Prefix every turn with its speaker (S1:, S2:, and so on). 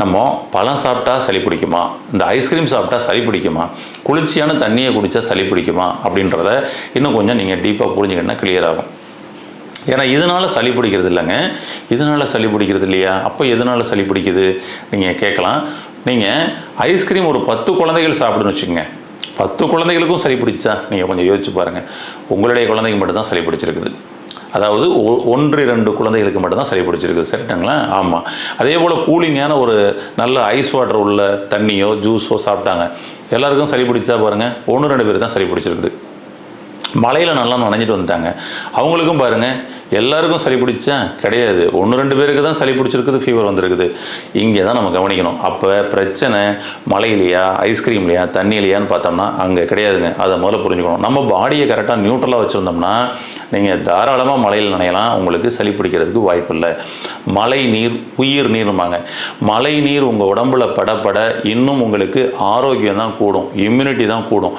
S1: நம்ம பழம் சாப்பிட்டா சளி பிடிக்குமா, இந்த ஐஸ்கிரீம் சாப்பிட்டா சளி பிடிக்குமா, குளிர்ச்சியான தண்ணியை குடித்தா சளி பிடிக்குமா அப்படின்றத இன்னும் கொஞ்சம் நீங்கள் டீப்பாக புரிஞ்சுக்கிட்டா கிளியர் ஆகும். ஏன்னா இதனால் சளி பிடிக்கிறது இல்லைங்க, இதனால் சளி பிடிக்கிறது இல்லையா, அப்போ எதனால் சளி பிடிக்குது நீங்கள் கேட்கலாம். நீங்கள் ஐஸ்கிரீம் ஒரு 10 குழந்தைகள் சாப்பிடுன்னு வச்சுக்கோங்க, 10 குழந்தைகளுக்கும் சளி பிடிச்சா நீங்கள் கொஞ்சம் யோசிச்சு பாருங்கள். உங்களுடைய குழந்தைங்க மட்டும்தான் சளி பிடிச்சிருக்குது, அதாவது 1-2 குழந்தைகளுக்கு மட்டும்தான் சளி பிடிச்சிருக்கு, சரிட்டாங்களா? ஆமாம். அதே போல் கூலிங்கான ஒரு நல்ல ஐஸ் வாட்டர் உள்ள தண்ணியோ ஜூஸோ சாப்பிட்டாங்க, எல்லாருக்கும் சளி பிடிச்சா பாருங்கள், 1-2 பேர் தான் சளி பிடிச்சிருக்குது. மழையில் நல்லா நனைஞ்சிட்டு வந்துட்டாங்க, அவங்களுக்கும் பாருங்கள் எல்லாருக்கும் சளி பிடிச்சா கிடையாது, 1-2 பேருக்கு தான் சளி பிடிச்சிருக்குது, ஃபீவர் வந்துருக்குது. இங்கே தான் நம்ம கவனிக்கணும். அப்போ பிரச்சனை மழையிலையா, ஐஸ்கிரீம்லையா, தண்ணியிலையான்னு பார்த்தோம்னா அங்கே கிடையாதுங்க. அதை முதல்ல புரிஞ்சுக்கணும். நம்ம பாடியை கரெக்டாக நியூட்ரலாக வச்சுருந்தோம்னா நீங்கள் தாராளமாக மழையில் நனையலாம், உங்களுக்கு சளி பிடிக்கிறதுக்கு வாய்ப்பு இல்லை. மழை நீர் உயிர் நீர்னுமாங்க. மழை நீர் உங்கள் உடம்புல படப்பட இன்னும் உங்களுக்கு ஆரோக்கியம் தான் கூடும், இம்யூனிட்டி தான் கூடும்.